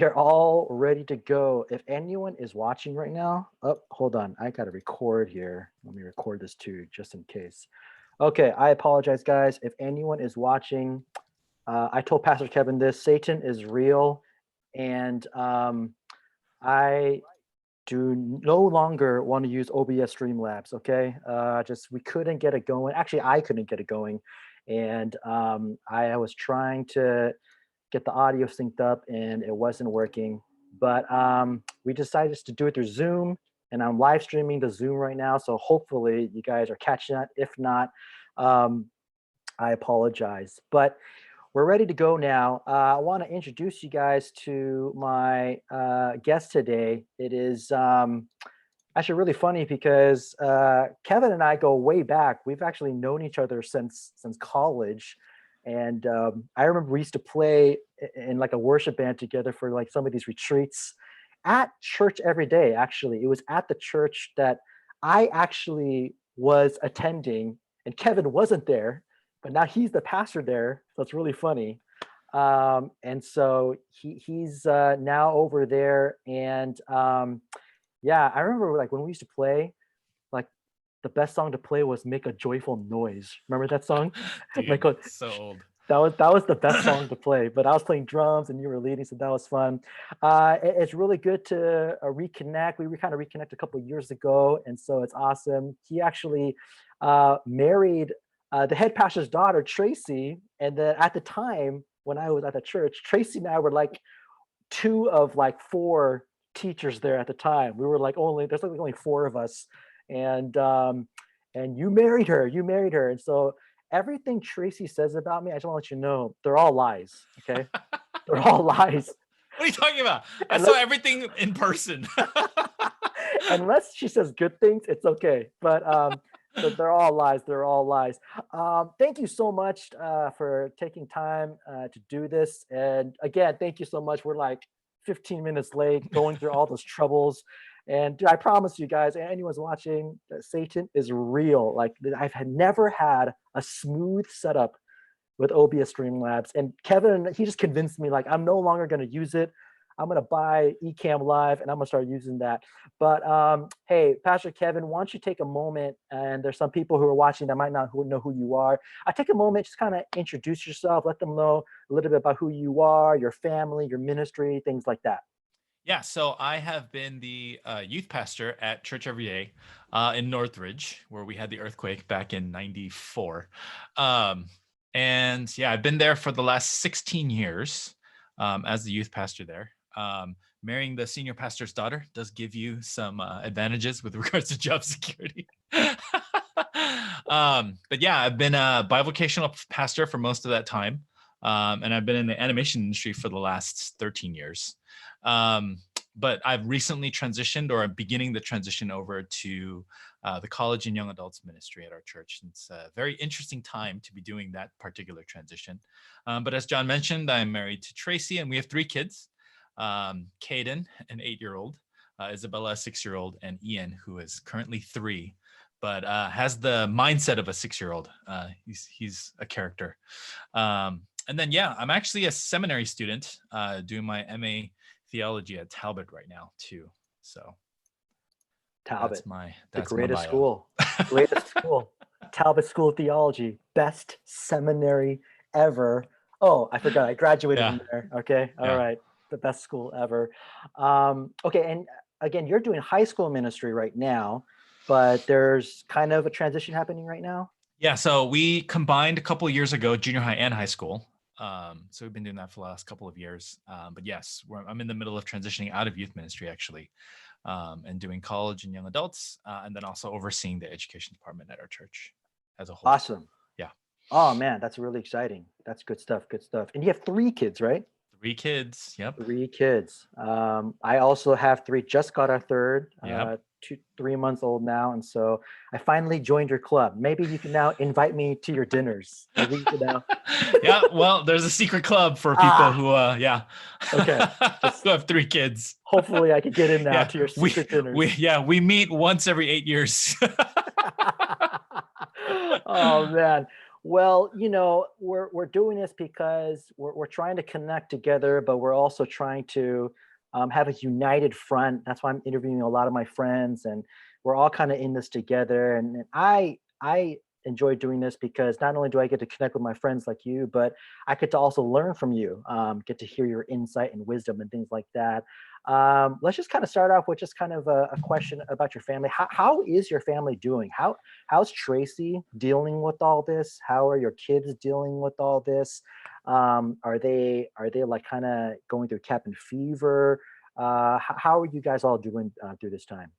You're all ready to go. If anyone is watching right now, oh, hold on. I got to record here. Let me record this too, just in case. Okay, I apologize, guys. If anyone is watching, I told Pastor Kevin this Satan is real, and I do no longer want to use OBS Streamlabs. Okay, just we couldn't get it going. Actually, I couldn't get it going, and I was trying to get the audio synced up, and it wasn't working. But we decided just to do it through Zoom, and I'm live streaming the Zoom right now. So hopefully you guys are catching that. If not, um, I apologize. But we're ready to go now. I want to introduce you guys to my guest today. It is actually really funny because Kevin and I go way back. We've actually known each other since college, and I remember we used to play in like a worship band together for like some of these retreats at church every day. Actually, it was at the church that I actually was attending, and Kevin wasn't there, but now he's the pastor there. So it's really funny. And so he's now over there, and yeah, I remember like when we used to play, like the best song to play was "Make a Joyful Noise." Remember that song? Dude, Make a, so old. that was the best song to play. But I was playing drums and you were leading, so that was fun. It's really good to reconnect. We kind of reconnected a couple of years ago, and so it's awesome. He actually married the head pastor's daughter, Tracy, and then at the time when I was at the church, Tracy and I were like two of like four teachers there at the time. We were like there's like only four of us, and you married her. You married her, and so everything Tracy says about me, I just want to let you know, they're all lies. Okay, they're all lies. What are you talking about? I Unless, saw everything in person. unless she says good things, it's okay. But they're all lies. They're all lies. Thank you so much for taking time to do this. And again, thank you so much. We're like 15 minutes late going through all those troubles. And dude, I promise you guys, and anyone's watching, that Satan is real. Like never had a smooth setup with OBS Streamlabs. And Kevin, he just convinced me like I'm no longer going to use it. I'm going to buy Ecamm Live and I'm going to start using that. But hey, Pastor Kevin, why don't you take a moment? And there's some people who are watching that might not know who you are. I take a moment, just kind of introduce yourself, let them know a little bit about who you are, your family, your ministry, things like that. Yeah, so I have been the youth pastor at Church Every Day in Northridge, where we had the earthquake back in '94. And yeah, I've been there for the last 16 years as the youth pastor there. Marrying the senior pastor's daughter does give you some advantages with regards to job security. But yeah, I've been a bivocational pastor for most of that time. And I've been in the animation industry for the last 13 years. But I've recently transitioned, or I'm beginning the transition over to the college and young adults ministry at our church. And it's a very interesting time to be doing that particular transition. But as John mentioned, I'm married to Tracy, and we have three kids. Caden, an 8-year-old, Isabella, a 6-year-old, and Ian, who is currently 3, but has the mindset of a 6-year-old. He's a character. And then, yeah, I'm actually a seminary student doing my MA theology at Talbot right now too. So Talbot, that's the greatest my bio. school, greatest school, Talbot School of Theology, best seminary ever. Oh, I forgot, I graduated from there. Okay, all right, the best school ever. Okay, and again, you're doing high school ministry right now, but there's kind of a transition happening right now. Yeah, so we combined a couple of years ago, junior high and high school. So we've been doing that for the last couple of years. But yes, I'm in the middle of transitioning out of youth ministry, actually, and doing college and young adults, and then also overseeing the education department at our church as a whole. Awesome. Yeah. Oh, man, that's really exciting. That's good stuff. Good stuff. And you have 3 kids, right? 3 kids. Yep. 3 kids. I also have 3, just got our third, Yep. 3 months old now. And so I finally joined your club. Maybe you can now invite me to your dinners. Maybe you can now. Yeah, well, there's a secret club for people who, yeah. Okay. Who have 3 kids. Hopefully I could get in now to your secret dinners. We meet once every 8 years. Oh, man. Well, we're doing this because we're trying to connect together, but we're also trying to have a united front. That's why I'm interviewing a lot of my friends, and we're all kind of in this together. And I enjoy doing this because not only do I get to connect with my friends like you, but I get to also learn from you, get to hear your insight and wisdom and things like that. Let's just kind of start off with just kind of a question about your family. How is your family doing? How's Tracy dealing with all this? How are your kids dealing with all this? Are they like kind of going through cabin fever? How are you guys all doing through this time?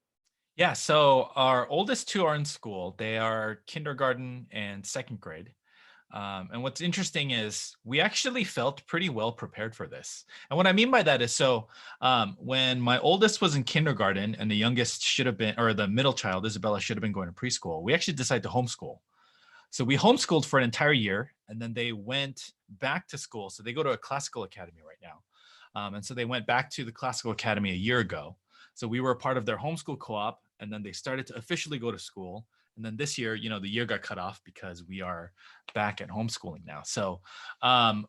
Yeah, so our oldest two are in school. They are kindergarten and second grade. And what's interesting is we actually felt pretty well prepared for this. And what I mean by that is when my oldest was in kindergarten and the youngest should have been, or the middle child, Isabella, should have been going to preschool, we actually decided to homeschool. So we homeschooled for an entire year and then they went back to school. So they go to a classical academy right now. And so they went back to the classical academy a year ago. So we were a part of their homeschool co-op and then they started to officially go to school. And then this year, the year got cut off because we are back at homeschooling now. So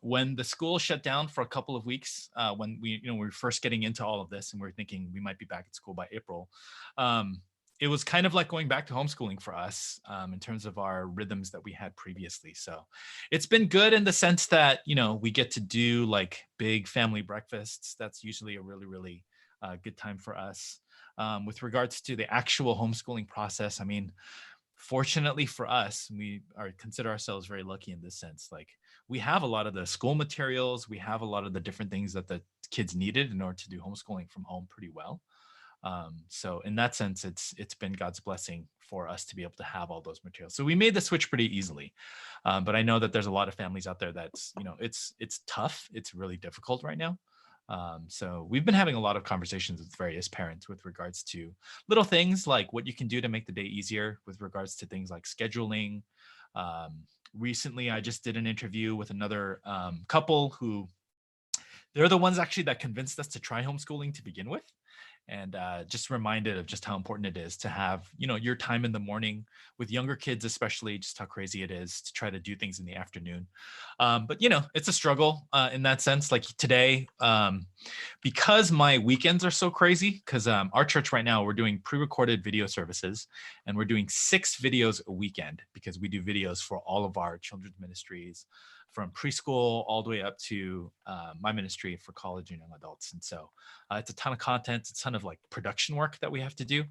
when the school shut down for a couple of weeks, when we were first getting into all of this and we were thinking we might be back at school by April, it was kind of like going back to homeschooling for us in terms of our rhythms that we had previously. So it's been good in the sense that, we get to do like big family breakfasts. That's usually a really, really good time for us. With regards to the actual homeschooling process, I mean, fortunately for us, consider ourselves very lucky in this sense. Like we have a lot of the school materials, we have a lot of the different things that the kids needed in order to do homeschooling from home pretty well. So in that sense, it's been God's blessing for us to be able to have all those materials. So we made the switch pretty easily. But I know that there's a lot of families out there that's, it's tough. It's really difficult right now. So we've been having a lot of conversations with various parents with regards to little things like what you can do to make the day easier with regards to things like scheduling. Recently, I just did an interview with another couple who they're the ones actually that convinced us to try homeschooling to begin with, and just reminded of just how important it is to have your time in the morning with younger kids, especially just how crazy it is to try to do things in the afternoon. But it's a struggle in that sense. Like today, because my weekends are so crazy, because our church right now, we're doing pre-recorded video services and we're doing 6 videos a weekend because we do videos for all of our children's ministries from preschool all the way up to my ministry for college and young adults. And so it's a ton of content, it's a ton of like production work that we have to do.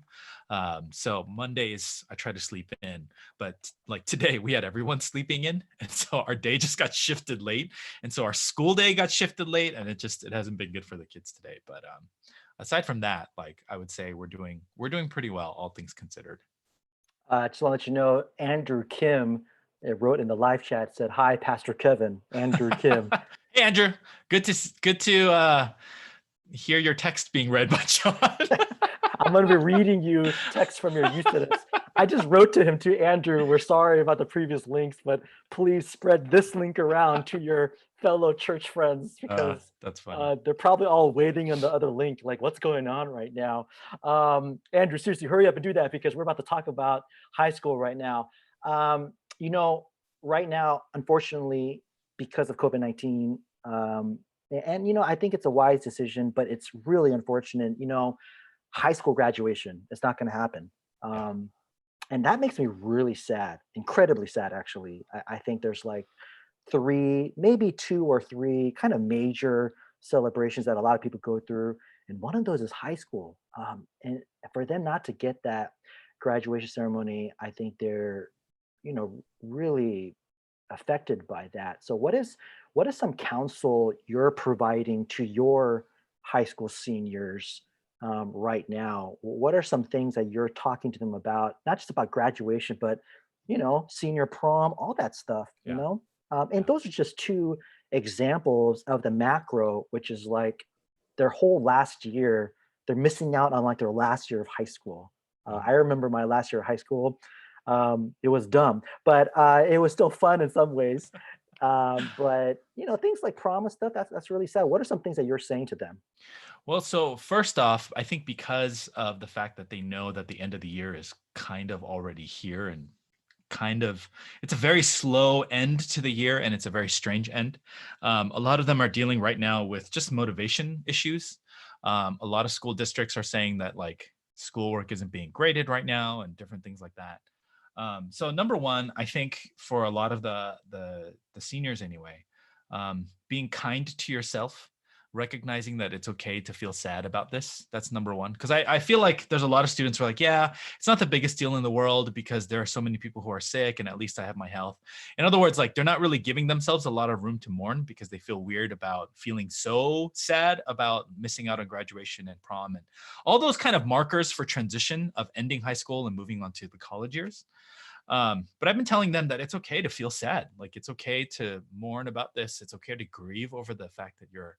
So Mondays I try to sleep in, but like today we had everyone sleeping in. And so our day just got shifted late. And so our school day got shifted late and it hasn't been good for the kids today. But aside from that, like I would say we're doing pretty well, all things considered. Just want to let you know, Andrew Kim wrote in the live chat, said, "Hi, Pastor Kevin." Andrew Kim. Hey Andrew, good to hear your text being read by John. I'm going to be reading you text from your used to this. I just wrote to him, to Andrew, "We're sorry about the previous links, but please spread this link around to your fellow church friends because That's funny. they're probably all waiting on the other link. Like, what's going on right now?" Andrew, seriously, hurry up and do that because we're about to talk about high school right now. Um, you know, right now, unfortunately, because of COVID-19, and I think it's a wise decision, but it's really unfortunate. High school graduation is not going to happen. Yeah. Um, and that makes me really sad, incredibly sad, actually. I think there's like three, maybe two or three kind of major celebrations that a lot of people go through. And one of those is high school. And for them not to get that graduation ceremony, I think they're, really affected by that. So what is some counsel you're providing to your high school seniors right now? What are some things that you're talking to them about, not just about graduation, but senior prom, all that stuff, Yeah. and Yeah. those are just two examples of the macro, which is like their whole last year, they're missing out on like their last year of high school. Mhm. I remember my last year of high school. It was dumb, but it was still fun in some ways. But things like prom and stuff, that's really sad. What are some things that you're saying to them? Well, so first off, I think because of the fact that they know that the end of the year is kind of already here and it's a very slow end to the year, and it's a very strange end. A lot of them are dealing right now with just motivation issues. A lot of school districts are saying that like schoolwork isn't being graded right now and different things like that. So number one, I think for a lot of the seniors anyway, being kind to yourself, recognizing that it's okay to feel sad about this. That's number one. Because I feel like there's a lot of students who are like, yeah, it's not the biggest deal in the world because there are so many people who are sick and at least I have my health. In other words, like they're not really giving themselves a lot of room to mourn because they feel weird about feeling so sad about missing out on graduation and prom and all those kind of markers for transition of ending high school and moving on to the college years. But I've been telling them that it's okay to feel sad. Like it's okay to mourn about this. It's okay to grieve over the fact that your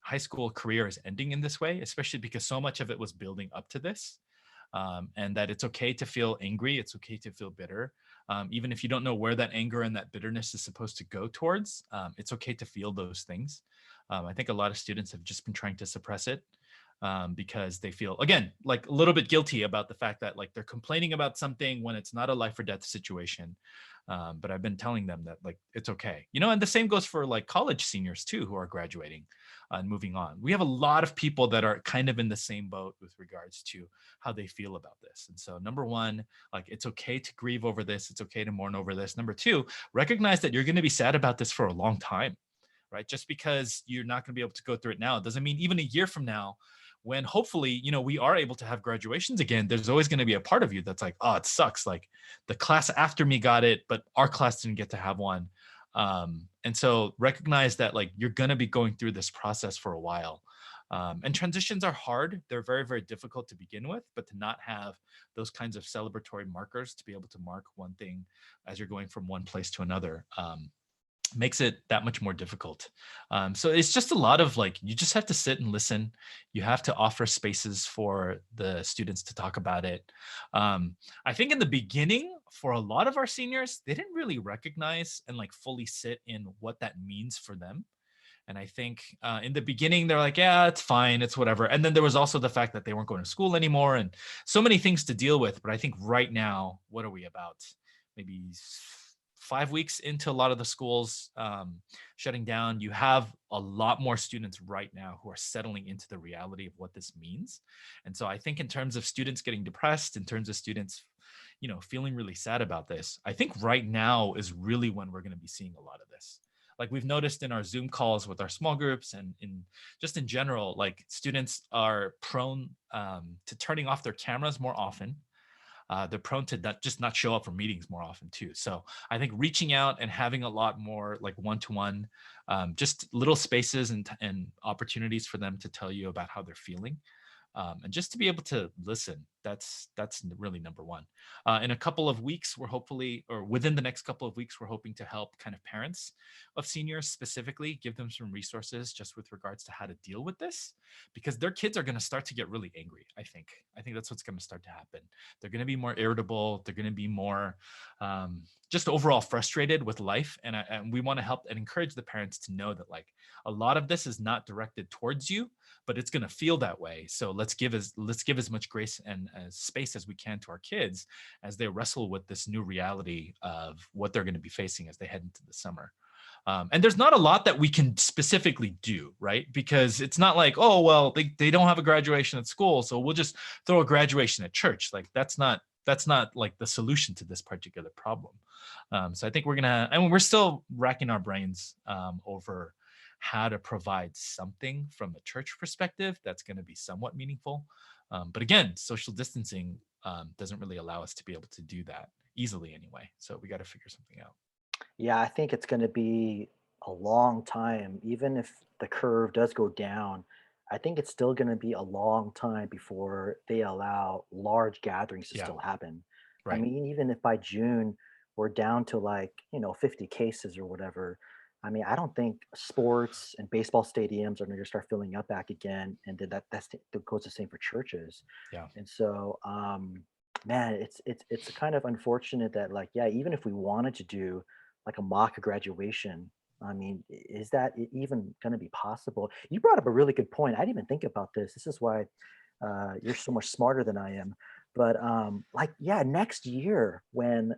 high school career is ending in this way, especially because so much of it was building up to this. And that it's okay to feel angry. It's okay to feel bitter. Even if you don't know where that anger and that bitterness is supposed to go towards, it's okay to feel those things. I think a lot of students have just been trying to suppress it because they feel, again, like a little bit guilty about the fact that like they're complaining about something when it's not a life or death situation. But I've been telling them that like it's okay, and the same goes for like college seniors too who are graduating and moving on. We have a lot of people that are kind of in the same boat with regards to how they feel about this. And so number one, like it's okay to grieve over this. It's okay to mourn over this. Number two, recognize that you're going to be sad about this for a long time, right? Just because you're not going to be able to go through it now doesn't mean even a year from now, when hopefully, we are able to have graduations again, there's always going to be a part of you that's like, oh, it sucks. Like the class after me got it, but our class didn't get to have one. And so recognize that like you're going to be going through this process for a while. And transitions are hard. They're very, very difficult to begin with, but to not have those kinds of celebratory markers to be able to mark one thing as you're going from one place to another, makes it that much more difficult. So it's just a lot of like, you just have to sit and listen. You have to offer spaces for the students to talk about it. I think in the beginning, for a lot of our seniors, they didn't really recognize and like fully sit in what that means for them. And I think in the beginning, they're like, yeah, it's fine. It's whatever. And then there was also the fact that they weren't going to school anymore and so many things to deal with. But I think right now, what are we about? Maybe 5 weeks into a lot of the schools shutting down, you have a lot more students right now who are settling into the reality of what this means. And so I think in terms of students getting depressed, in terms of students, feeling really sad about this, I think right now is really when we're going to be seeing a lot of this. Like we've noticed in our Zoom calls with our small groups and in general, like students are prone to turning off their cameras more often. They're prone to not show up for meetings more often too. So I think reaching out and having a lot more like one-to-one, just little spaces and opportunities for them to tell you about how they're feeling. And just to be able to listen, that's really number one. In a couple of weeks, we're hopefully, or within the next couple of weeks, we're hoping to help kind of parents of seniors specifically, give them some resources just with regards to how to deal with this, because their kids are going to start to get really angry. I think that's what's going to start to happen. They're going to be more irritable. They're going to be more just overall frustrated with life. And we want to help and encourage the parents to know that like a lot of this is not directed towards you, but it's going to feel that way. So let's give as much grace and as space as we can to our kids as they wrestle with this new reality of what they're going to be facing as they head into the summer. And there's not a lot that we can specifically do, right? Because it's not like, oh, well, they don't have a graduation at school, so we'll just throw a graduation at church. Like that's not like the solution to this particular problem. So I think we're still racking our brains over how to provide something from a church perspective that's going to be somewhat meaningful. But again, social distancing doesn't really allow us to be able to do that easily anyway. So we got to figure something out. Yeah, I think it's going to be a long time. Even if the curve does go down, I think it's still going to be a long time before they allow large gatherings to Yeah, still happen. I right. mean, even if by June we're down to like, 50 cases or whatever, I mean, I don't think sports and baseball stadiums are going to start filling up back again. And then that goes the same for churches. Yeah. And so, man, it's kind of unfortunate that like, yeah, even if we wanted to do like a mock graduation, I mean, is that even going to be possible? You brought up a really good point. I didn't even think about this. This is why you're so much smarter than I am. But like, yeah, next year when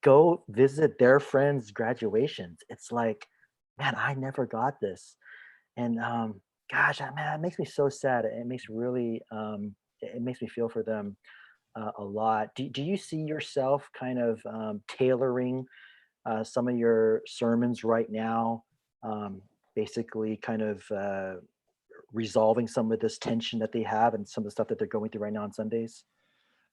go visit their friends' graduations, it's like, man, I never got this. And gosh, man, it makes me so sad. It makes really, it makes me feel for them a lot. Do you see yourself kind of tailoring some of your sermons right now, um, basically kind of resolving some of this tension that they have and some of the stuff that they're going through right now on Sundays?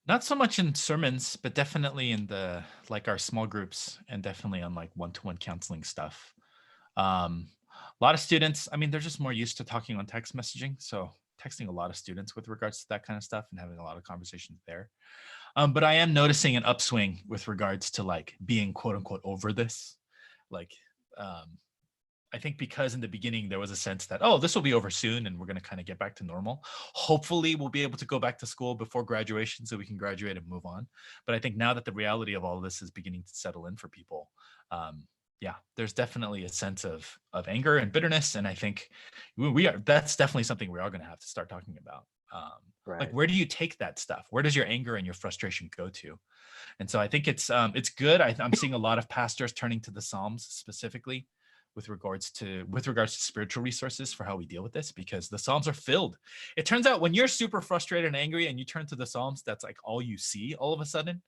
Not so much in sermons, but definitely in the like our small groups and definitely on like one-to-one counseling stuff. A lot of students, I mean, they're just more used to talking on text messaging. So texting a lot of students with regards to that kind of stuff and having a lot of conversations there. But I am noticing an upswing with regards to like being quote unquote over this. Like, um, I think because in the beginning there was a sense that, oh, this will be over soon and we're going to kind of get back to normal. Hopefully we'll be able to go back to school before graduation so we can graduate and move on. But I think now that the reality of all of this is beginning to settle in for people, um, yeah, there's definitely a sense of anger and bitterness. And I think that's definitely something we are going to have to start talking about. Like, Right. where do you take that stuff? Where does your anger and your frustration go to? And so I think it's good. I'm seeing a lot of pastors turning to the Psalms specifically with regards to spiritual resources for how we deal with this, because the Psalms are filled. It turns out when you're super frustrated and angry and you turn to the Psalms, that's like all you see all of a sudden.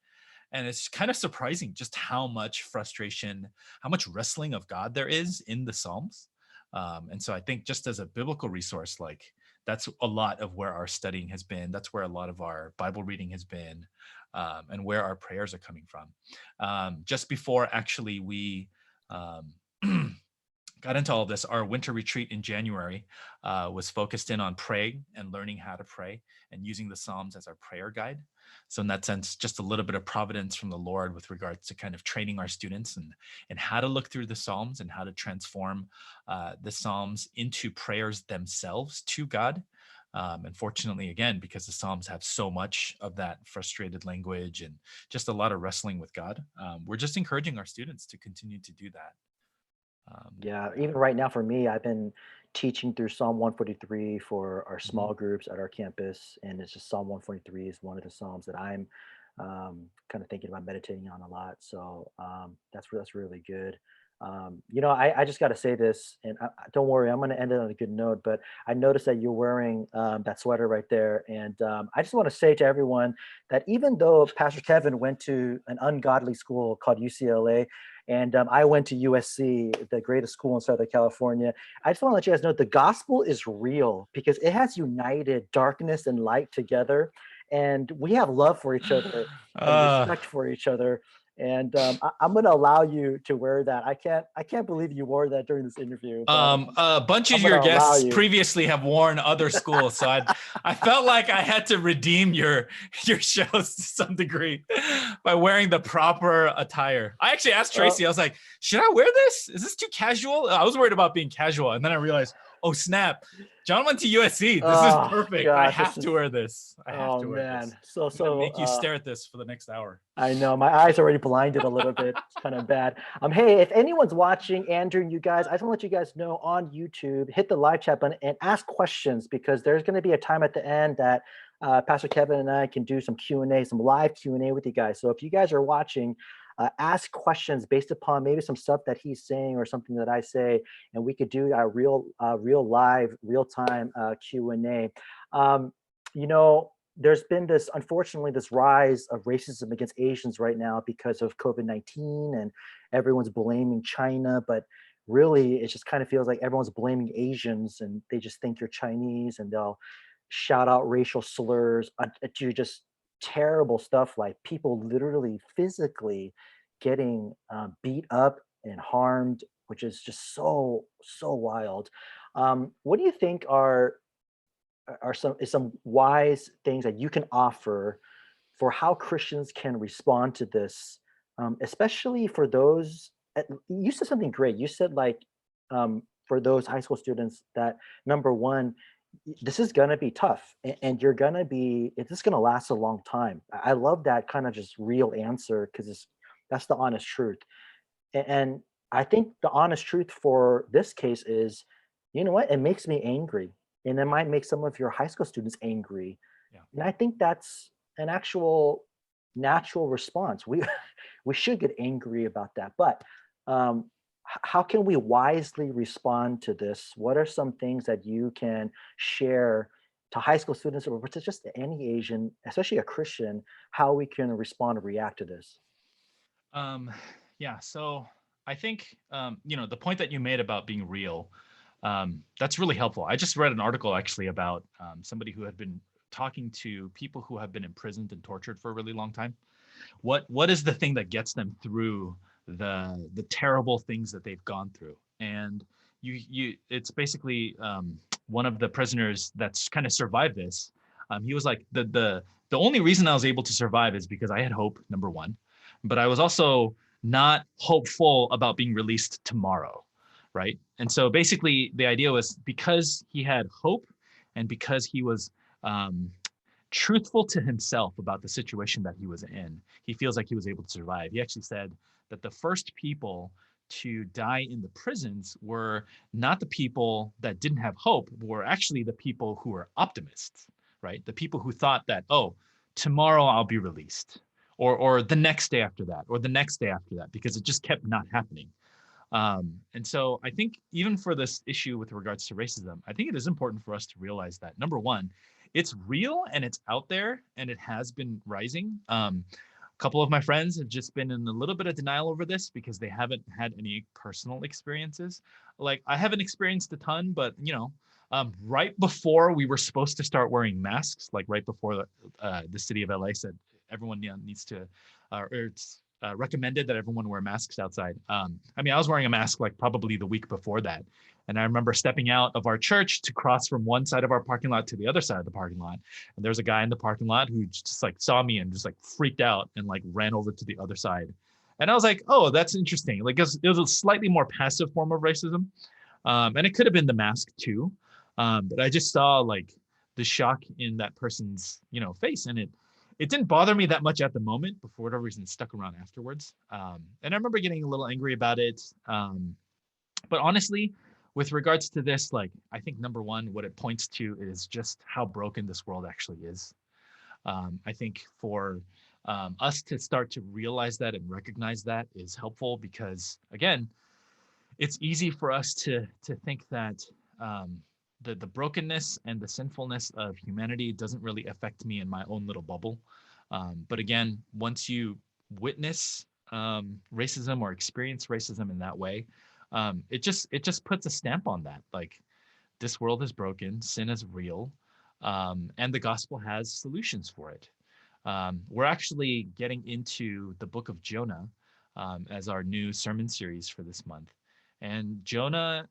And it's kind of surprising just how much frustration, how much wrestling of God there is in the Psalms. And so I think just as a biblical resource, like that's a lot of where our studying has been. That's where a lot of our Bible reading has been, and where our prayers are coming from. Just before actually we um, got into all of this, our winter retreat in January was focused in on praying and learning how to pray and using the Psalms as our prayer guide. So in that sense, just a little bit of providence from the Lord with regards to kind of training our students and how to look through the Psalms and how to transform the Psalms into prayers themselves to God. And fortunately, again, because the Psalms have so much of that frustrated language and just a lot of wrestling with God, we're just encouraging our students to continue to do that. Yeah, Yeah. even right now for me, I've been teaching through Psalm 143 for our Mhm. small groups at our campus, and it's just Psalm 143 is one of the psalms that I'm kind of thinking about meditating on a lot. So that's really good. I just got to say this, and don't worry, I'm going to end it on a good note. But I noticed that you're wearing that sweater right there, and I just want to say to everyone that even though Pastor Kevin went to an ungodly school called UCLA, and I went to USC, the greatest school in Southern California. I just want to let you guys know the gospel is real because it has united darkness and light together. And we have love for each other and Uh, respect for each other. And I'm going to allow you to wear that. I can't believe you wore that during this interview, but a bunch of I'm going your to allow guests you. previously have worn other schools, so I felt like I had to redeem your shows to some degree by wearing the proper attire. I actually asked Uh, Tracy, I was like, should I wear this? Is this too casual? I was worried about being casual, and then I realized, oh snap, John went to USC. This is oh perfect. I gosh, this have to is wear this. I have oh to wear this. man, so I'm gonna so. make you stare at this for the next hour. I know my eyes already blinded a little bit. It's kind of bad. Hey, if anyone's watching, Andrew and you guys, I just want to let you guys know on YouTube, hit the live chat button and ask questions because there's going to be a time at the end that Pastor Kevin and I can do some Q&A, some live Q&A with you guys. So if you guys are watching, ask questions based upon maybe some stuff that he's saying or something that I say, and we could do a real live, real time Q&A. Um, you know, there's been this, unfortunately, this rise of racism against Asians right now because of COVID-19, and everyone's blaming China, but really it just kind of feels like everyone's blaming Asians and they just think you're Chinese and they'll shout out racial slurs to just terrible stuff like people literally physically getting beat up and harmed, which is just so wild. What do you think are some wise things that you can offer for how Christians can respond to this, especially for those. You said something great. You said like for those high school students that number one, this is gonna be tough, and you're gonna be. This is gonna last a long time. I love that kind of just real answer because that's the honest truth. And I think the honest truth for this case is, you know what? It makes me angry, and it Yeah, might make some of your high school students angry. yeah. And I think an actual natural response. We we should get angry about that, but how can we wisely respond to this? What are some things that you can share to high school students or to just any Asian, especially a Christian, how we can respond or react to this? Um, yeah, so I think the point that you made about being real, that's really helpful. I just read an article actually about somebody who had been talking to people who have been imprisoned and tortured for a really long time. What is the thing that gets them through the terrible things that they've gone through? And you it's basically one of the prisoners that's kind of survived this. He was like the only reason I was able to survive is because I had hope, number one, but I was also not hopeful about being released tomorrow, right? And so basically the idea was because he had hope and because he was um, truthful to himself about the situation that he was in, he feels like he was able to survive. He actually said that the first people to die in the prisons were not the people that didn't have hope, but were actually the people who were optimists, right? The people who thought that, oh, tomorrow I'll be released, or the next day after that, or the next day after that, because it just kept not happening. And so I think even for this issue with regards to racism, I think it is important for us to realize that number one, it's real and it's out there and it has been rising. A couple of my friends have just been in a little bit of denial over this because they haven't had any personal experiences. Like I haven't experienced a ton, but right before we were supposed to start wearing masks, like right before the city of LA said everyone needs to, or it's recommended that everyone wear masks outside. I mean, I was wearing a mask like probably the week before that. And I remember stepping out of our church to cross from one side of our parking lot to the other side of the parking lot. And there's a guy in the parking lot who just like saw me and just like freaked out and like ran over to the other side. And I was like, oh, that's interesting. Like it was a slightly more passive form of racism. And it could have been the mask too. But I just saw like the shock in that person's, face. And it didn't bother me that much at the moment, but for whatever reason, it stuck around afterwards. And I remember getting a little angry about it. But honestly, with regards to this, like, I think number one, what it points to is just how broken this world actually is. I think for us to start to realize that and recognize that is helpful because, again, it's easy for us to think that the brokenness and the sinfulness of humanity doesn't really affect me in my own little bubble. But again, once you witness racism or experience racism in that way, it just puts a stamp on that. Like this world is broken, sin is real, and the gospel has solutions for it. We're actually getting into the book of Jonah as our new sermon series for this month. And Jonah,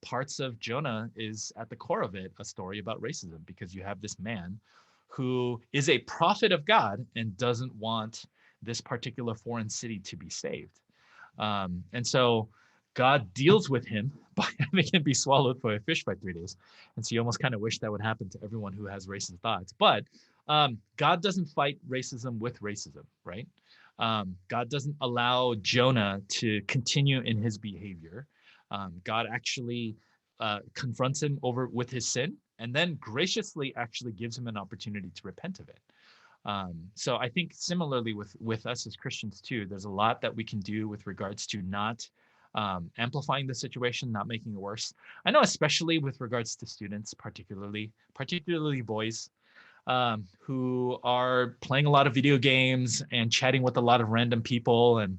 parts of Jonah is at the core of it a story about racism because you have this man who is a prophet of God and doesn't want this particular foreign city to be saved. And so God deals with him by having him be swallowed by a fish by 3 days. And so you almost kind of wish that would happen to everyone who has racist thoughts. But God doesn't fight racism with racism, right? God doesn't allow Jonah to continue in his behavior. God actually confronts him over with his sin and then graciously actually gives him an opportunity to repent of it. So I think similarly with us as Christians too, there's a lot that we can do with regards to not amplifying the situation, not making it worse. I know especially with regards to students, particularly boys, who are playing a lot of video games and chatting with a lot of random people and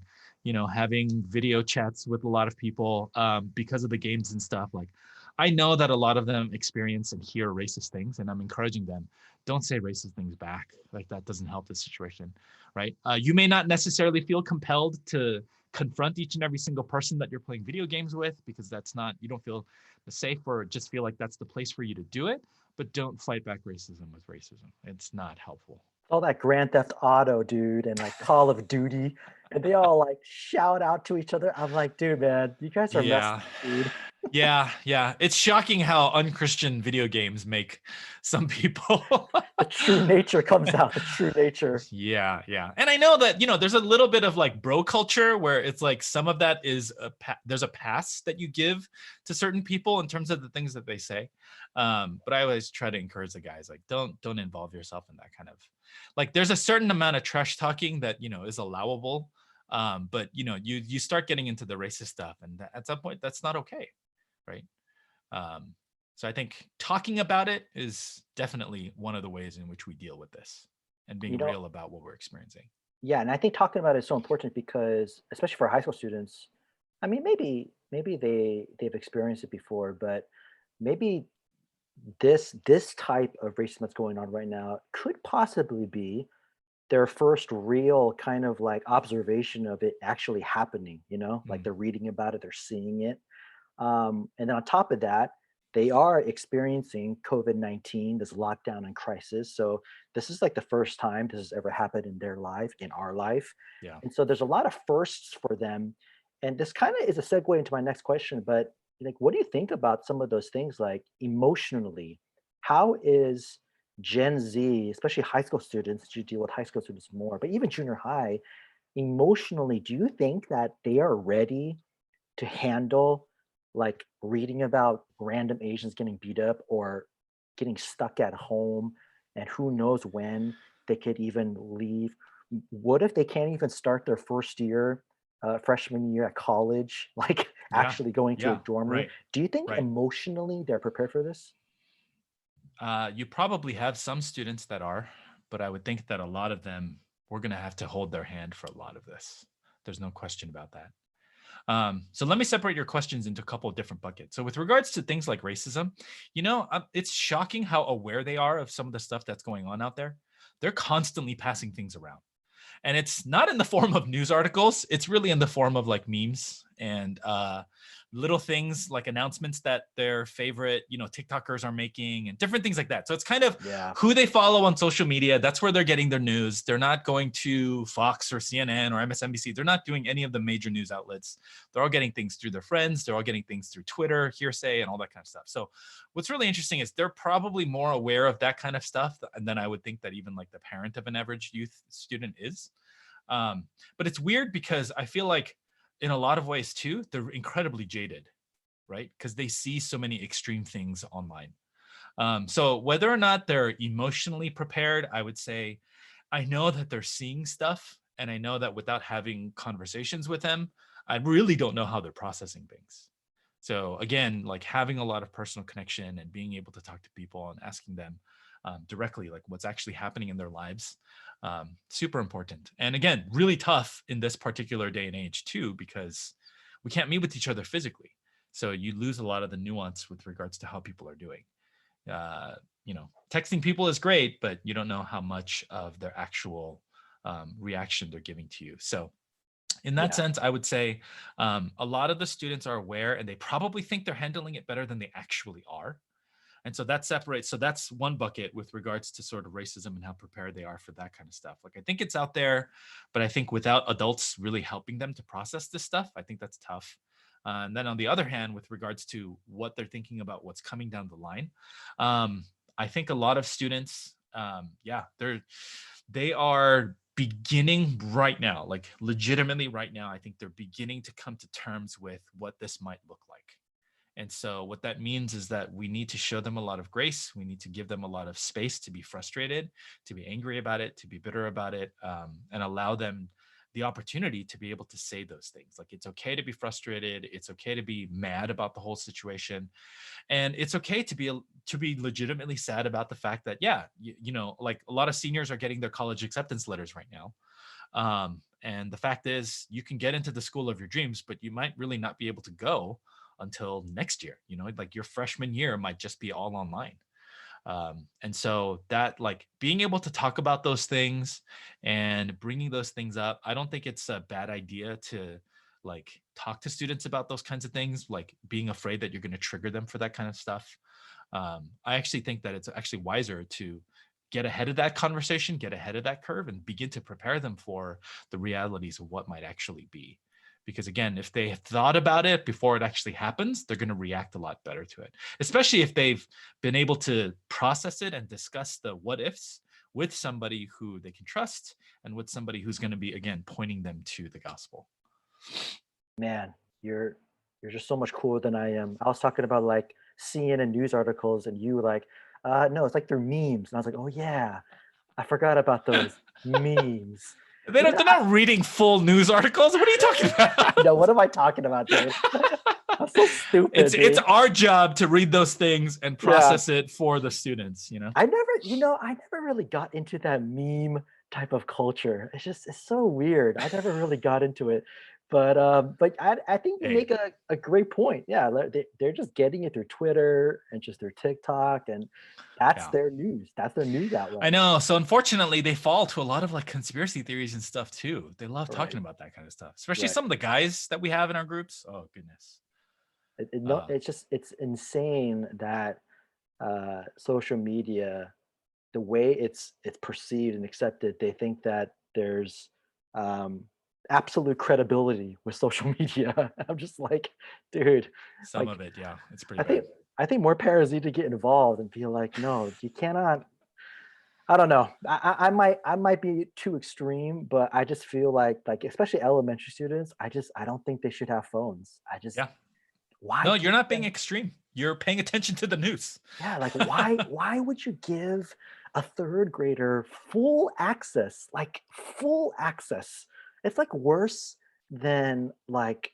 having video chats with a lot of people because of the games and stuff. Like I know that a lot of them experience and hear racist things, and I'm encouraging them, don't say racist things back. Like that doesn't help the situation, right? You may not necessarily feel compelled to confront each and every single person that you're playing video games with because you don't feel safe or just feel like that's the place for you to do it, but don't fight back racism with racism. It's not helpful. All that Grand Theft Auto, dude, and like Call of Duty. And they all like shout out to each other. I'm like, dude, man, you guys are messed Yeah. up, dude. Yeah, yeah. It's shocking how unchristian video games make some people. The true nature comes out, the true nature. Yeah, yeah. And I know that, there's a little bit of like bro culture where it's like some of that is there's a pass that you give to certain people in terms of the things that they say. But I always try to encourage the guys like don't involve yourself in that kind of like there's a certain amount of trash talking that, is allowable. But you start getting into the racist stuff and at some point that's not okay, right? Um, so I think talking about it is definitely one of the ways in which we deal with this and You being know, real about what we're experiencing. yeah, and I think talking about it is so important because, especially for high school students, I mean, maybe they've experienced it before, but maybe this type of racism that's going on right now could possibly be their first real kind of like observation of it actually happening. Like Mm, they're reading about it, they're seeing it. And then on top of that, they are experiencing COVID-19, this lockdown and crisis. So this is like the first time this has ever happened in their life, in our life. yeah. And so there's a lot of firsts for them. And this kind of is a segue into my next question, but like, what do you think about some of those things like emotionally? How is Gen Z, especially high school students, you deal with high school students more, but even junior high, emotionally, do you think that they are ready to handle like reading about random Asians getting beat up or getting stuck at home and who knows when they could even leave? What if they can't even start their first year, freshman year at college, like Yeah. actually going to a Yeah. dorm room? Right. Do you think Right. emotionally they're prepared for this? You probably have some students that are, but I would think that a lot of them, we're going to have to hold their hand for a lot of this. There's no question about that. So let me separate your questions into a couple of different buckets. So with regards to things like racism, it's shocking how aware they are of some of the stuff that's going on out there. They're constantly passing things around. And it's not in the form of news articles. It's really in the form of like memes and little things like announcements that their favorite, TikTokers are making and different things like that. So it's kind of Yeah. who they follow on social media. That's where they're getting their news. They're not going to Fox or CNN or MSNBC. They're not doing any of the major news outlets. They're all getting things through their friends. They're all getting things through Twitter, hearsay, and all that kind of stuff. So what's really interesting is they're probably more aware of that kind of stuff than I would think that even like the parent of an average youth student is. Um, but it's weird because I feel like in a lot of ways too, they're incredibly jaded, right? Because they see so many extreme things online. So whether or not they're emotionally prepared, I would say I know that they're seeing stuff. And I know that without having conversations with them, I really don't know how they're processing things. So again, like having a lot of personal connection and being able to talk to people and asking them directly, like what's actually happening in their lives, super important. And again, really tough in this particular day and age too, because we can't meet with each other physically. So you lose a lot of the nuance with regards to how people are doing. Texting people is great, but you don't know how much of their actual reaction they're giving to you. So in that Yeah. sense, I would say a lot of the students are aware and they probably think they're handling it better than they actually are. And so that separates. So that's one bucket with regards to sort of racism and how prepared they are for that kind of stuff. Like I think it's out there, but I think without adults really helping them to process this stuff, I think that's tough. And then on the other hand, with regards to what they're thinking about what's coming down the line, um, I think a lot of students, yeah, they are beginning right now, like legitimately right now. I think they're beginning to come to terms with what this might look like. And so, what that means is that we need to show them a lot of grace. We need to give them a lot of space to be frustrated, to be angry about it, to be bitter about it, and allow them the opportunity to be able to say those things. Like, it's okay to be frustrated. It's okay to be mad about the whole situation, and it's okay to be legitimately sad about the fact that, yeah, like a lot of seniors are getting their college acceptance letters right now. And the fact is, you can get into the school of your dreams, but you might really not be able to go until next year. Like your freshman year might just be all online. And so that, like, being able to talk about those things and bringing those things up, I don't think it's a bad idea to like talk to students about those kinds of things, like being afraid that you're going to trigger them for that kind of stuff. I actually think that it's actually wiser to get ahead of that conversation, get ahead of that curve, and begin to prepare them for the realities of what might actually be. Because again, if they have thought about it before it actually happens, they're going to react a lot better to it, especially if they've been able to process it and discuss the what ifs with somebody who they can trust and with somebody who's going to be, again, pointing them to the gospel. Man, you're just so much cooler than I am. I was talking about like CNN news articles, and you were like, no, it's like they're memes. And I was like, oh yeah, I forgot about those memes. Yeah, They're not reading full news articles. What are you talking I about? know. What am I talking about, dude? I'm so stupid, It's dude. our job to read those things and Yeah, process it for the students, you know? I never really got into that meme type of culture. It's so weird. I never really got into it. But I think you Hey, make a great point. Yeah, they're just getting it through Twitter and just through TikTok, and that's yeah. their news. That's their news I outlet. know. So unfortunately, they fall to a lot of like conspiracy theories and stuff too. They love talking Right, about that kind of stuff, especially right. some of the guys that we have in our groups. Oh goodness. No, Uh, it's insane that social media, the way it's perceived and accepted, they think that there's um, absolute credibility with social media. I'm just like, dude, some like of it, yeah, it's pretty I bad. think I think more parents need to get involved and be like, no, you cannot. I don't know. I might be too extreme, but I just feel like especially elementary students, I don't think they should have phones. I just Yeah. why No, you're give not being them. extreme. You're paying attention to the news. Yeah, like why would you give a third grader full access? Like full access. It's like worse than like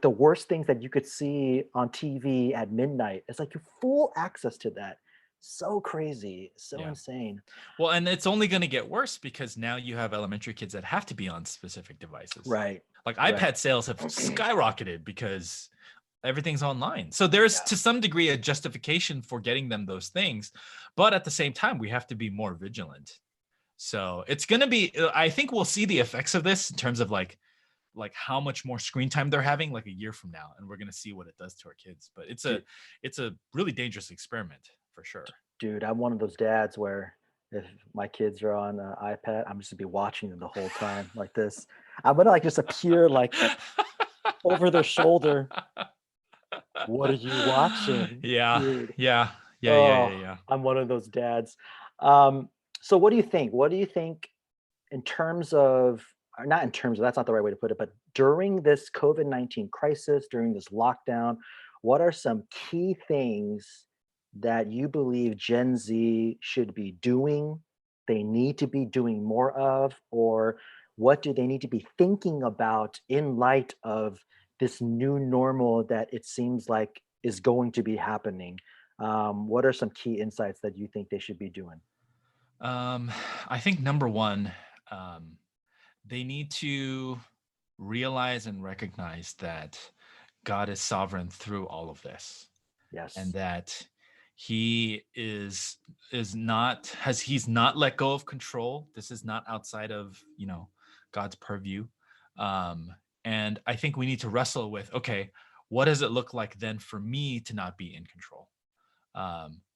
the worst things that you could see on TV at midnight. It's like you full access to that. So crazy, so Yeah. insane. Well, and it's only going to get worse because now you have elementary kids that have to be on specific devices. Right. Like Right. iPad sales have skyrocketed because everything's online. So there's Yeah. to some degree a justification for getting them those things, but at the same time we have to be more vigilant. So it's going to be I think we'll see the effects of this in terms of like how much more screen time they're having like a year from now, and we're going to see what it does to our kids. But Dude, it's a really dangerous experiment for sure. dude, I'm one of those dads where if my kids are on iPad, I'm just gonna be watching them the whole time like this. I'm gonna like just appear like over their shoulder. What are you watching, Yeah, dude? yeah, yeah, yeah, yeah, Oh, yeah. I'm one of those dads. So what do you think? What do you think in terms of, or not in terms of, that's not the right way to put it, but during this COVID-19 crisis, during this lockdown, what are some key things that you believe Gen Z should be doing, they need to be doing more of, or what do they need to be thinking about in light of this new normal that it seems like is going to be happening? What are some key insights that you think they should be doing? Um, I think number one, um, they need to realize and recognize that God is sovereign through all of this, and Yes. that He is not has He's not let go of control. This is not outside of God's purview. Um, and I think we need to wrestle with, okay, what does it look like then for me to not be in control?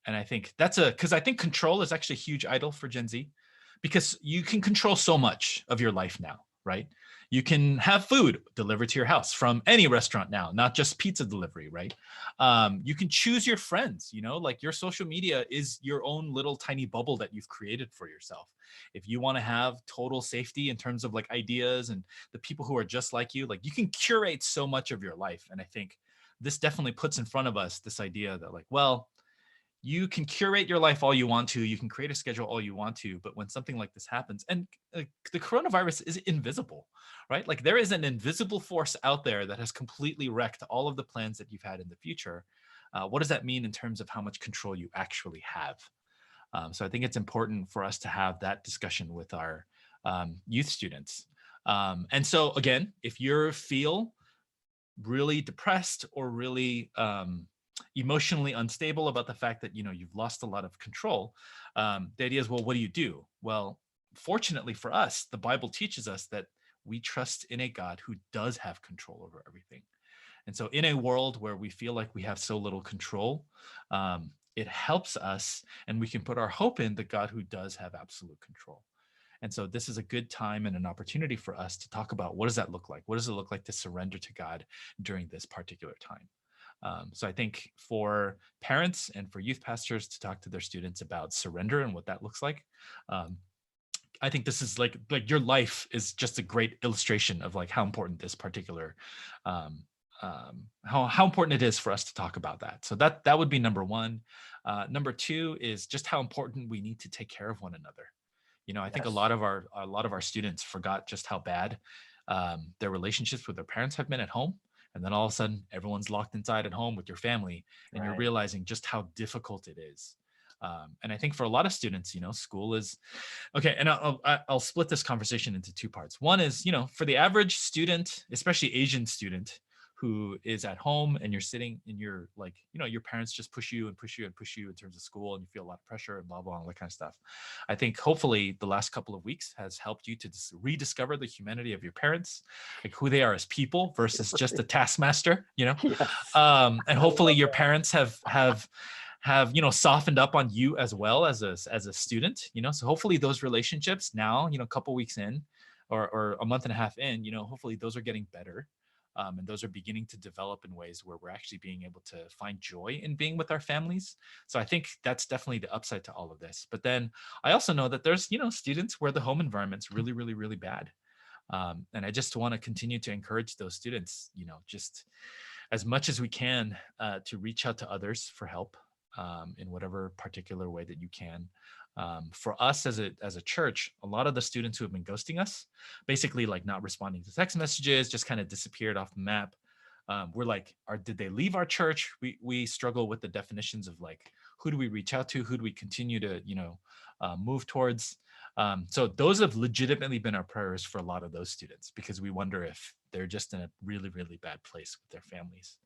And I think because I think control is actually a huge idol for Gen Z, because you can control so much of your life now, right? You can have food delivered to your house from any restaurant now, not just pizza delivery, right? You can choose your friends, like your social media is your own little tiny bubble that you've created for yourself. If you want to have total safety in terms of like ideas and the people who are just like you can curate so much of your life. And I think this definitely puts in front of us this idea that, like, well, you can curate your life all you want to, you can create a schedule all you want to, but when something like this happens, and the coronavirus is invisible, right? Like there is an invisible force out there that has completely wrecked all of the plans that you've had in the future. What does that mean in terms of how much control you actually have? So I think it's important for us to have that discussion with our youth students. And so again, if you feel really depressed or really emotionally unstable about the fact that you've lost a lot of control, the idea is, well, what do you do? Well, fortunately for us, the Bible teaches us that we trust in a God who does have control over everything. And so in a world where we feel like we have so little control, it helps us, and we can put our hope in the God who does have absolute control. And so this is a good time and an opportunity for us to talk about, what does that look like? What does it look like to surrender to God during this particular time? So I think for parents and for youth pastors to talk to their students about surrender and what that looks like, um, I think this is like your life is just a great illustration of like how important this particular um, how important it is for us to talk about that. So that would be number one. Number two is just how important we need to take care of one another. I think Yes. a lot of our students forgot just how bad their relationships with their parents have been at home, and then all of a sudden everyone's locked inside at home with your family, and you're Right. realizing just how difficult it is. And I think for a lot of students, school is okay. And I'll split this conversation into two parts. One is, for the average student, especially Asian student, who is at home and you're sitting and you're like, your parents just push you and push you and push you in terms of school, and you feel a lot of pressure and blah, blah, all that kind of stuff. I think hopefully the last couple of weeks has helped you to rediscover the humanity of your parents, like who they are as people versus just a taskmaster. Yes. And I hopefully love your that. parents have softened up on you as well as a student. So hopefully those relationships now, a couple weeks in, or a month and a half in, hopefully those are getting better. And those are beginning to develop in ways where we're actually being able to find joy in being with our families. So I think that's definitely the upside to all of this. But then I also know that there's, students where the home environment's really, really, really bad. And I just want to continue to encourage those students, just as much as we can, to reach out to others for help, in whatever particular way that you can. For us as a church, a lot of the students who have been ghosting us, basically like not responding to text messages, just kind of disappeared off the map. We're like, did they leave our church? We struggle with the definitions of like, who do we reach out to? Who do we continue to move towards? So those have legitimately been our prayers for a lot of those students, because we wonder if they're just in a really, really bad place with their families.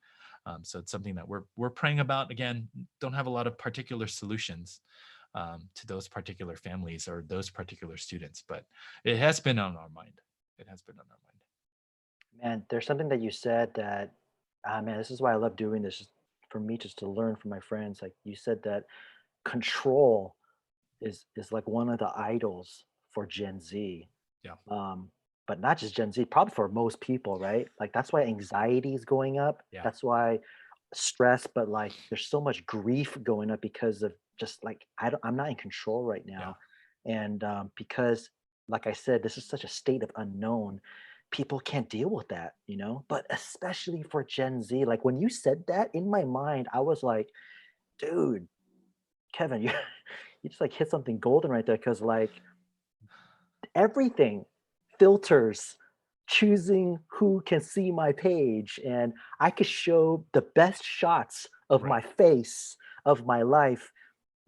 So it's something that we're praying about. Again, don't have a lot of particular solutions to those particular families or those particular students, but it has been on our mind. It has been on our mind. Man, there's something that you said that, man, this is why I love doing this, just for me just to learn from my friends. Like you said that control is like one of the idols for Gen Z. Yeah. Um, but not just Gen Z, probably for most people, right? Like that's why anxiety is going up. Yeah. That's why stress, but like there's so much grief going up because of just like I'm not in control right Yeah. now, and because, like I said, this is such a state of unknown. People can't deal with that, you know. But especially for Gen Z, like when you said that in my mind, I was like, dude, Kevin, you you just like hit something golden right there because like everything filters choosing who can see my page and I could show the best shots of Right. my face of my life.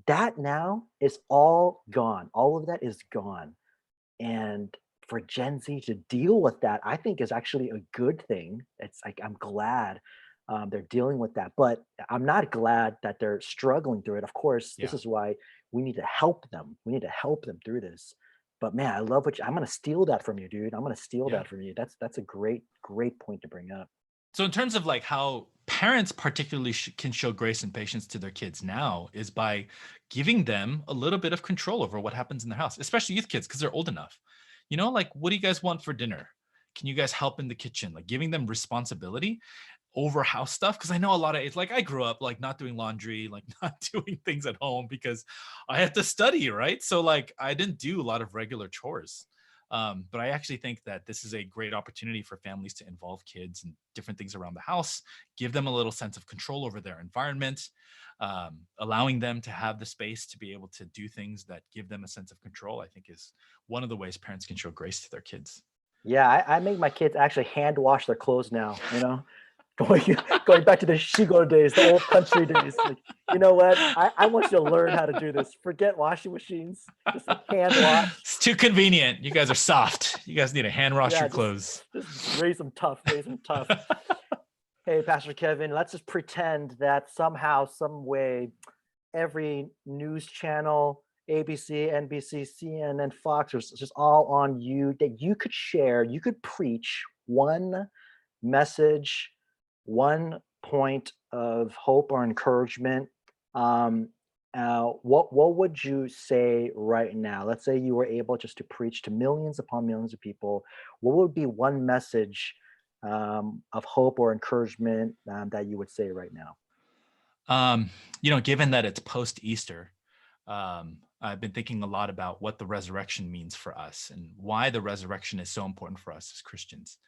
That now is all gone. All of that is gone. And for Gen Z to deal with that, I think is actually a good thing. It's like I'm glad they're dealing with that, but I'm not glad that they're struggling through it. Of course, this Yeah. is why we need to help them. We need to help them through this. But man, I love I'm gonna steal that from you, dude. I'm gonna steal Yeah. that from you. That's a great point to bring up. So in terms of like how parents particularly can show grace and patience to their kids now is by giving them a little bit of control over what happens in their house, especially youth kids, because they're old enough. Like, what do you guys want for dinner? Can you guys help in the kitchen? Like giving them responsibility over house stuff. Cause I know a lot of it's like I grew up like not doing laundry, like not doing things at home because I had to study, right? So like I didn't do a lot of regular chores. But I actually think that this is a great opportunity for families to involve kids in different things around the house, give them a little sense of control over their environment, allowing them to have the space to be able to do things that give them a sense of control, I think is one of the ways parents can show grace to their kids. Yeah, I make my kids actually hand wash their clothes now, you know? Going going back to the Shigo days, the old country days. Like, you know what? I want you to learn how to do this. Forget washing machines. Just like hand wash. It's too convenient. You guys are soft. You guys need to hand wash Yeah, your clothes. just raise them tough, raise them tough. Hey, Pastor Kevin, let's just pretend that somehow, some way, every news channel, ABC, NBC, CNN, Fox, was just all on you that you could share, you could preach one message, one point of hope or encouragement Um, what would you say right now? Let's say you were able just to preach to millions upon millions of people. What would be one message of hope or encouragement that you would say right now? Given that it's post Easter, I've been thinking a lot about what the resurrection means for us and why the resurrection is so important for us as Christians.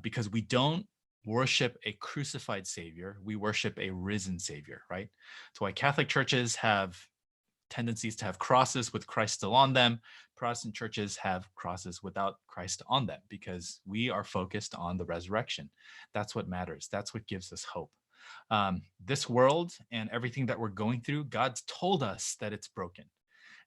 Because we don't worship a crucified Savior, we worship a risen Savior, right? That's why Catholic churches have tendencies to have crosses with Christ still on them. Protestant churches have crosses without Christ on them because we are focused on the resurrection. That's what matters. That's what gives us hope. This world and everything that we're going through, God's told us that it's broken.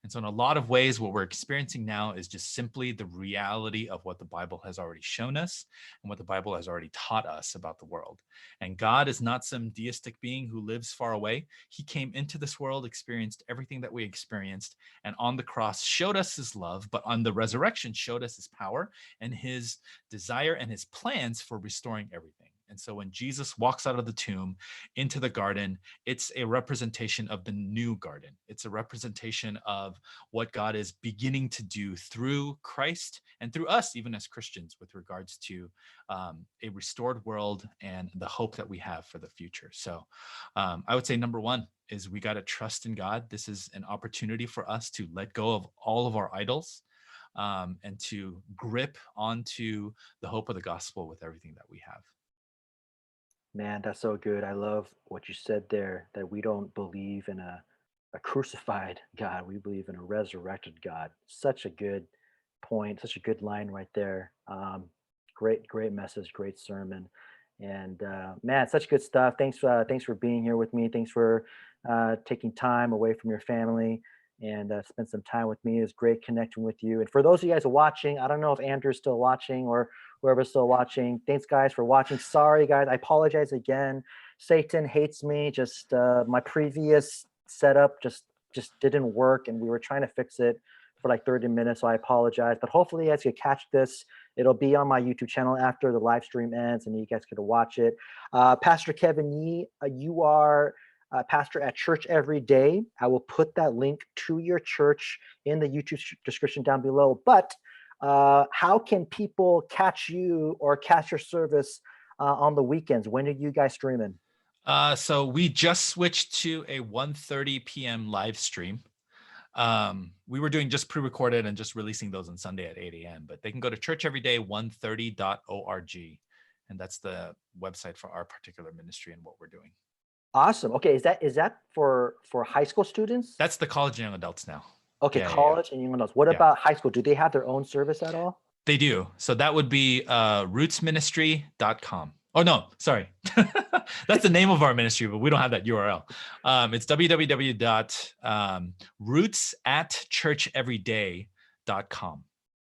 And so in a lot of ways, what we're experiencing now is just simply the reality of what the Bible has already shown us and what the Bible has already taught us about the world. And God is not some deistic being who lives far away. He came into this world, experienced everything that we experienced, and on the cross showed us his love, but on the resurrection showed us his power and his desire and his plans for restoring everything. And so when Jesus walks out of the tomb into the garden, it's a representation of the new garden. It's a representation of what God is beginning to do through Christ and through us, even as Christians, with regards to a restored world and the hope that we have for the future. So I would say number one is we got to trust in God. This is an opportunity for us to let go of all of our idols and to grip onto the hope of the gospel with everything that we have. Man, that's so good. I love what you said there, that we don't believe in a crucified God. We believe in a resurrected God. Such a good point, such a good line right there. Great message, great sermon. And man, such good stuff. Thanks for being here with me. Thanks for taking time away from your family and spend some time with me. It's great connecting with you. And for those of you guys watching, I don't know if Andrew's still watching or whoever's still watching. Thanks, guys, for watching. Sorry, guys. I apologize again. Satan hates me. Just my previous setup just didn't work, and we were trying to fix it for like 30 minutes. So I apologize. But hopefully, you guys can catch this. It'll be on my YouTube channel after the live stream ends, and you guys can watch it. Pastor Kevin Yee, you are pastor at Church Every Day. I will put that link to your church in the YouTube description down below. But how can people catch you or catch your service on the weekends? When are you guys streaming? So we just switched to a 1:30 p.m. live stream. We were doing just pre-recorded and just releasing those on Sunday at 8 a.m. But they can go to churcheveryday130.org, and that's the website for our particular ministry and what we're doing. Awesome. Okay, is that for high school students? That's the college and young adults now. Okay, Yeah. college and young adults. What Yeah. about high school? Do they have their own service at all? They do. So that would be rootsministry.com. Oh, no, sorry. That's the name of our ministry, but we don't have that URL. It's www.roots@churcheveryday.com.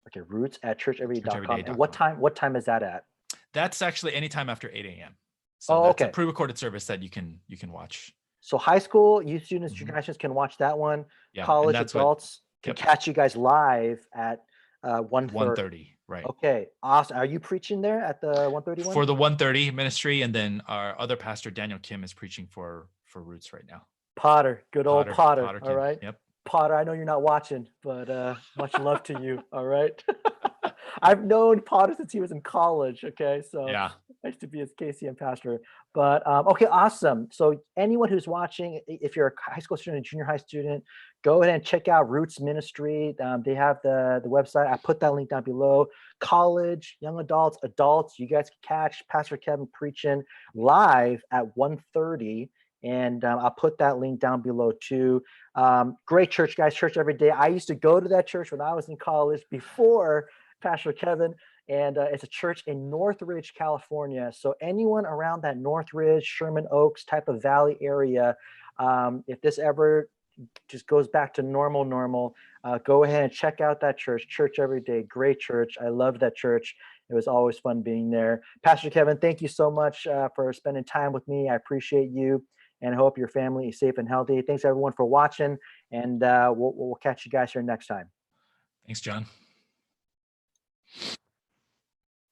Okay, roots@churcheveryday.com. churcheveryday.com. And what time is that at? That's actually anytime after 8 a.m. So Oh, that's a okay. pre-recorded service that you can watch. So high school, youth students, Mhm. junior high students can watch that one. Yeah, and College that's what- adults can Yep. catch you guys live at 1:30. 1:30, right? Okay, awesome. Are you preaching there at the 1:30 one? For the 1:30 ministry, and then our other pastor Daniel Kim is preaching for Roots right now. Potter, good old Potter. All Kim. right. Yep. Potter, I know you're not watching, but much love to you. All right. I've known Potter since he was in college. Okay. So Yeah. nice to be his KCM pastor. But okay, awesome. So anyone who's watching, if you're a high school student, junior high student, go ahead and check out Roots Ministry. They have the website. I put that link down below. College, young adults, you guys can catch Pastor Kevin preaching live at 1:30. And I'll put that link down below too. Great church, guys. Church Every Day. I used to go to that church when I was in college before Pastor Kevin, and it's a church in Northridge, California. So anyone around that Northridge, Sherman Oaks type of valley area, if this ever just goes back to normal, go ahead and check out that church. Church Every Day. Great church. I loved that church. It was always fun being there. Pastor Kevin, thank you so much for spending time with me. I appreciate you. And I hope your family is safe and healthy. Thanks everyone for watching, and we'll catch you guys here next time. Thanks, John.